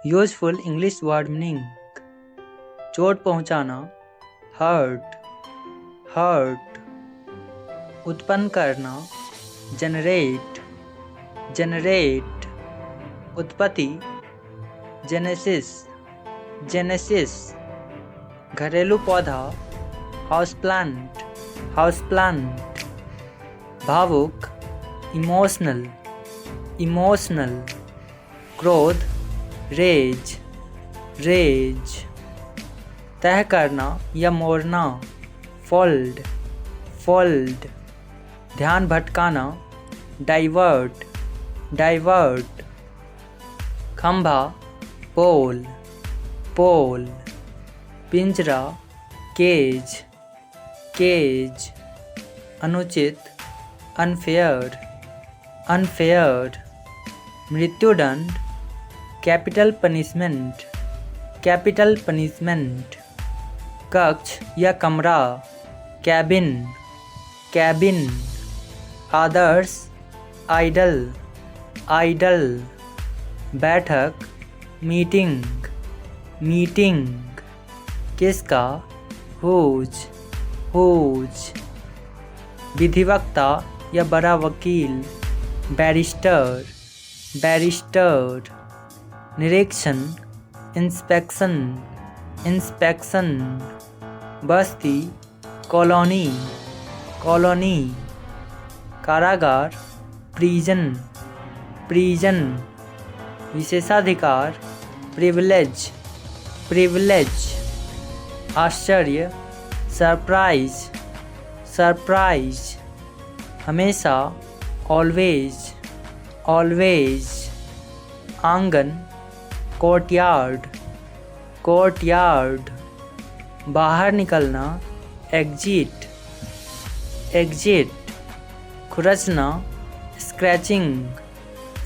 Useful English word meaning चोट पहुंचाना, hurt, hurt. उत्पन्न करना, जनरेट, जनरेट। उत्पत्ति, जेनेसिस, जेनेसिस। घरेलू पौधा, हाउस प्लांट, हाउस प्लांट। भावुक, इमोशनल, इमोशनल। क्रोध, रेज, रेज। तह करना या मोड़ना, फोल्ड, फोल्ड। ध्यान भटकाना, डाइवर्ट, डाइवर्ट। खंभा, पोल, पोल। पिंजरा, केज, केज। अनुचित, अनफेयर, अनफेयर। मृत्युदंड, कैपिटल पनिशमेंट, कैपिटल पनिशमेंट। कक्ष या कमरा, कैबिन, कैबिन। आदर्श, आइडल, आइडल। बैठक, मीटिंग, मीटिंग। किसका, हुज, हुज। विधिवक्ता या बड़ा वकील, बैरिस्टर, बैरिस्टर। निरीक्षण, इंस्पेक्शन, इंस्पेक्शन। बस्ती, कॉलोनी, कॉलोनी। कारागार, प्रिजन, प्रिजन। विशेषाधिकार, प्रिविलेज, प्रिविलेज। आश्चर्य, सरप्राइज, सरप्राइज। हमेशा, ऑलवेज, ऑलवेज। आंगन, कोर्टयार्ड, कोर्टयार्ड। बाहर निकलना, एग्जिट, एग्जिट। खुरचना, स्क्रैचिंग,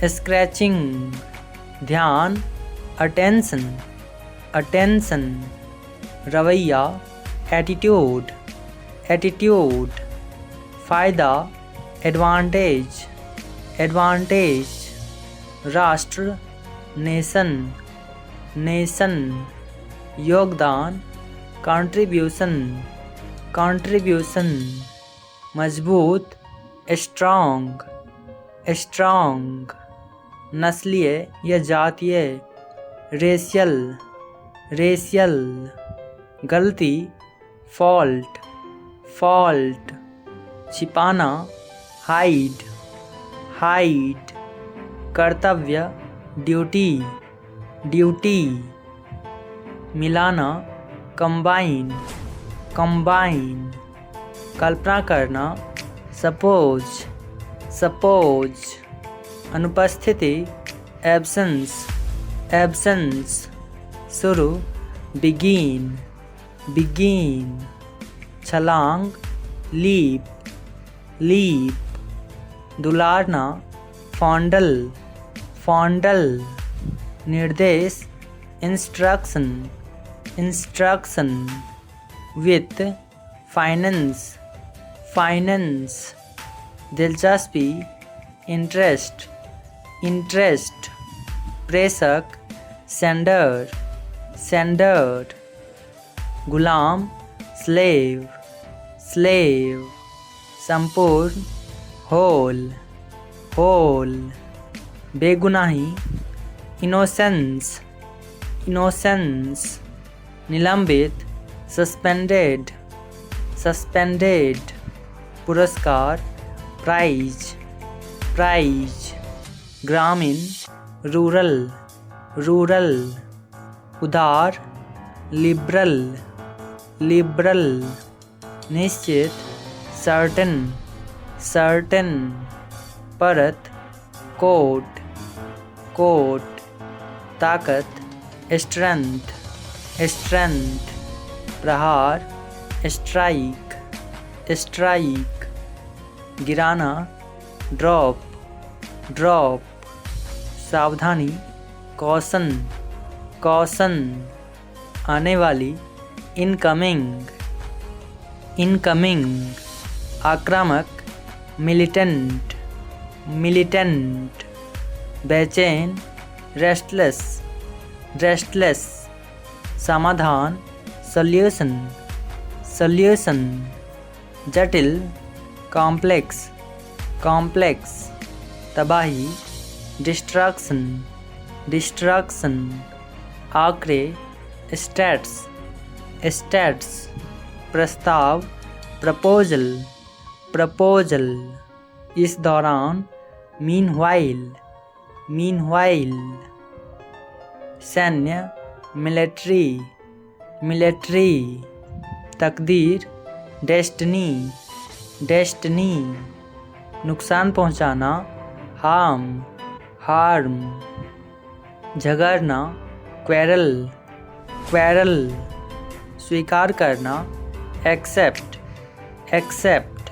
स्क्रैचिंग। ध्यान, अटेंशन, अटेंशन। रवैया, एटीट्यूड, एटीट्यूड। फ़ायदा, एडवांटेज, एडवांटेज। राष्ट्र, नेशन, नेशन। योगदान, कंट्रीब्यूशन, कंट्रीब्यूशन। मजबूत, स्ट्रॉन्ग, स्ट्रॉन्ग। नस्लीय या जातीय, रेशियल, रेशियल। गलती, फॉल्ट, फॉल्ट। छिपाना, हाइड, हाइड। कर्तव्य, ड्यूटी, ड्यूटी। मिलाना, कंबाइन, कंबाइन। कल्पना करना, सपोज, सपोज। अनुपस्थिति, एब्सेंस, एब्सेंस। शुरू, बिगिन, बिगिन। छलांग, लीप, लीप। दुलारना, फॉन्डल, फॉन्डल। निर्देश, इंस्ट्रक्शन, इंस्ट्रक्शन। वित्त, फाइनेंस, फाइनेंस। दिलचस्पी, इंटरेस्ट, इंटरेस्ट। प्रेषक, सेंडर, सेंडर। गुलाम, स्लेव, स्लेव। संपूर्ण, होल, होल। बेगुनाही, इनोसेंस, इनोसेंस। निलंबित, सस्पेंडेड, सस्पेंडेड। पुरस्कार, प्राइज, प्राइज। ग्रामीण, रूरल, रूरल। उदार, लिबरल, लिबरल। निश्चित, सर्टेन, सर्टेन। परत, कोट, कोट। ताकत, स्ट्रेंथ, स्ट्रेंथ। प्रहार, स्ट्राइक, स्ट्राइक। गिराना, ड्रॉप, ड्रॉप। सावधानी, कॉशन, कॉशन। आने वाली, इनकमिंग, इनकमिंग। आक्रामक, मिलिटेंट, मिलिटेंट। बेचैन, रेस्टलेस, रेस्टलेस, समाधान, सॉल्यूशन, सॉल्यूशन, जटिल, कॉम्प्लेक्स, कॉम्प्लेक्स, तबाही, डिस्ट्रैक्शन, डिस्ट्रैक्शन, आंकड़े, स्टैट्स, स्टैट्स, प्रस्ताव, प्रपोजल, प्रपोजल, इस दौरान, मीनवाइल, मीनवाइल, सैन्य, मिलिट्री, मिलिट्री, तकदीर, डेस्टिनी, डेस्टिनी, नुकसान पहुंचाना, हार्म, हार्म, झगड़ना, क्वेरल, क्वेरल, स्वीकार करना, एक्सेप्ट, एक्सेप्ट,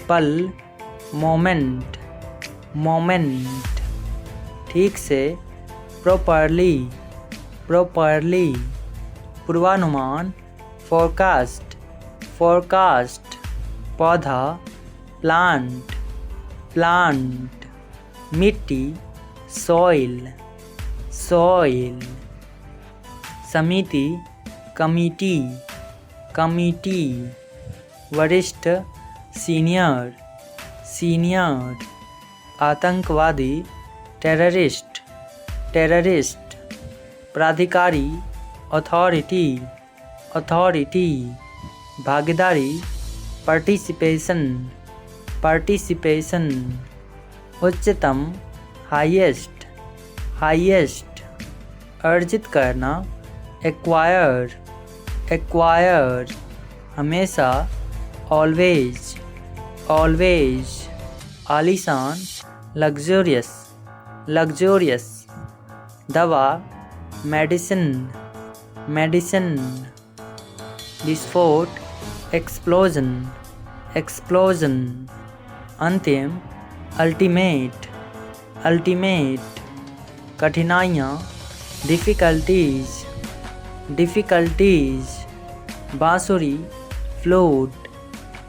पल, मोमेंट, मोमेंट, ठीक से, प्रॉपरली, प्रॉपरली, पूर्वानुमान, फोरकास्ट, फोरकास्ट, पौधा, प्लांट, प्लांट, मिट्टी, सॉइल, सॉइल, समिति, कमिटी, कमिटी, वरिष्ठ, सीनियर, सीनियर, आतंकवादी, टेररिस्ट, टेररिस्ट, प्राधिकारी, अथॉरिटी, अथॉरिटी, भागीदारी, पार्टिसिपेशन, पार्टिसिपेशन, उच्चतम, हाईएस्ट, हाईएस्ट, अर्जित करना, एक्वायर, एक्वायर, हमेशा, ऑलवेज, ऑलवेज, आलीशान, लग्जूरियस, लग्जूरियस, दवा, मेडिसिन, मेडिसिन, विस्फोट, एक्सप्लोजन, एक्सप्लोजन, अंतिम, अल्टीमेट, अल्टीमेट, कठिनाइयाँ, डिफ़िकल्टीज, डिफ़िकल्टीज, बांसुरी, फ्लूट,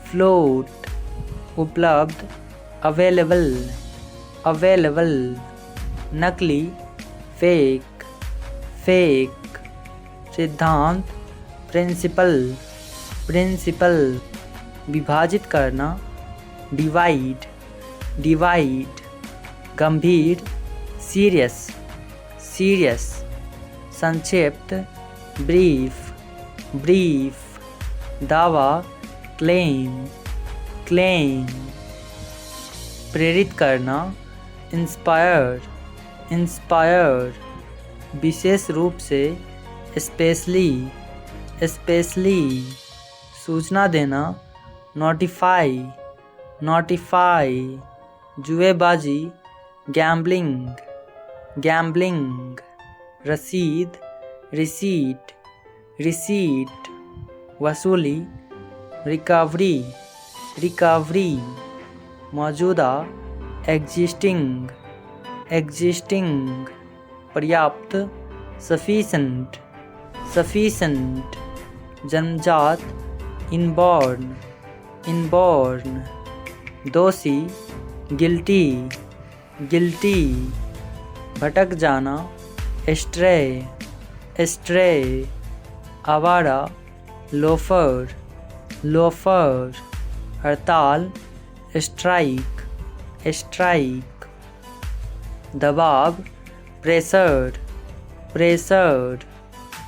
फ्लूट, उपलब्ध, अवेलेबल, अवेलेबल, नकली, फेक, फेक, सिद्धांत, प्रिंसिपल, प्रिंसिपल, विभाजित करना, डिवाइड, डिवाइड, गंभीर, सीरियस, सीरियस, संक्षिप्त, ब्रीफ, ब्रीफ, दावा, क्लेम, क्लेम, प्रेरित करना, इंस्पायर, इंस्पायर, विशेष रूप से, स्पेशली, स्पेशली, सूचना देना, नोटिफाई, नोटिफाई, जुएबाजी, गैम्बलिंग, गैम्बलिंग, रसीद, रिसीट, रिसीट, वसूली, रिकवरी, रिकवरी, मौजूदा, एग्जिस्टिंग, एग्जिस्टिंग, पर्याप्त, सफिशेंट, सफिशेंट, जन्मजात, इनबॉर्न, इनबॉर्न, दोषी, गिल्टी, गिल्टी, भटक जाना, एस्ट्रे, एस्ट्रे, आवारा, लोफर, लोफर, हड़ताल, स्ट्राइक, स्ट्राइक, दबाव, प्रेशर, प्रेशर,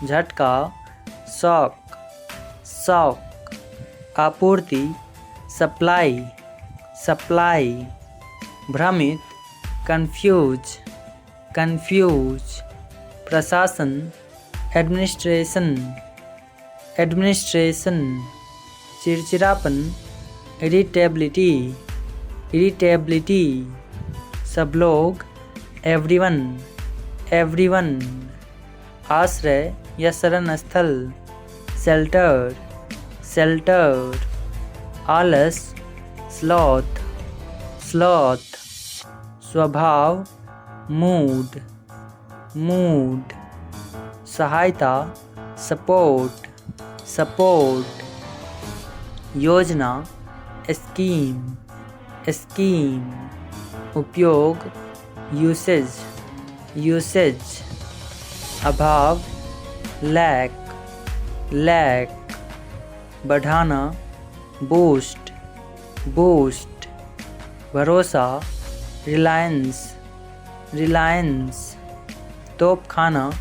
झटका, शॉक, शॉक, आपूर्ति, सप्लाई, सप्लाई, भ्रमित, कंफ्यूज, कंफ्यूज, प्रशासन, एडमिनिस्ट्रेशन, एडमिनिस्ट्रेशन, चिड़चिड़ापन, इरिटेबिलिटी, इरिटेबिलिटी, सब लोग, एवरीवन, एवरीवन, आश्रय या शरण स्थल, शेल्टर, शेल्टर, आलस, स्लॉथ, स्लॉथ, स्वभाव, मूड, मूड, सहायता, सपोर्ट, सपोर्ट, योजना, स्कीम, स्कीम, उपयोग, यूसेज, यूसेज, अभाव, लैक, लैक, बढ़ाना, बूस्ट, बूस्ट, भरोसा, रिलायंस, रिलायंस, तोपखाना,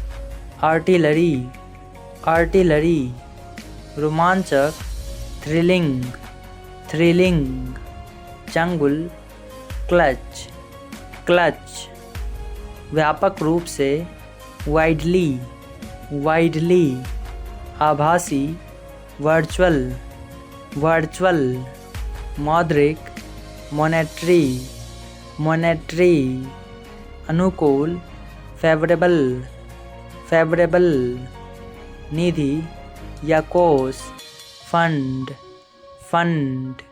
आर्टिलरी, आर्टिलरी, रोमांचक, थ्रिलिंग, थ्रिलिंग, चंगुल, क्लच, क्लच, व्यापक रूप से, वाइडली, वाइडली, आभासी, वर्चुअल, वर्चुअल, मौद्रिक, मॉनेटरी, मॉनेटरी, अनुकूल, फेवरेबल, फेवरेबल, निधि या कोष, फंड, फंड,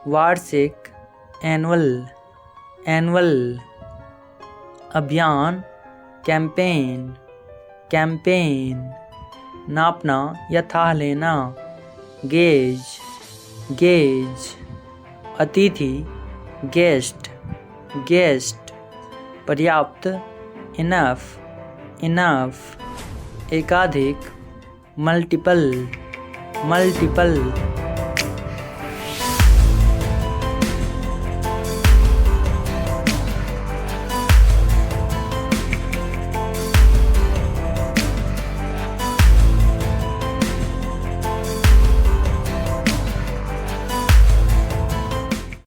वार्षिक, एनुअल, एनुअल, अभियान, कैंपेन, कैंपेन, नापना या थाह लेना, गेज, गेज, अतिथि, गेस्ट, गेस्ट, पर्याप्त, इनफ, इनफ, एकाधिक, मल्टीपल, मल्टीपल,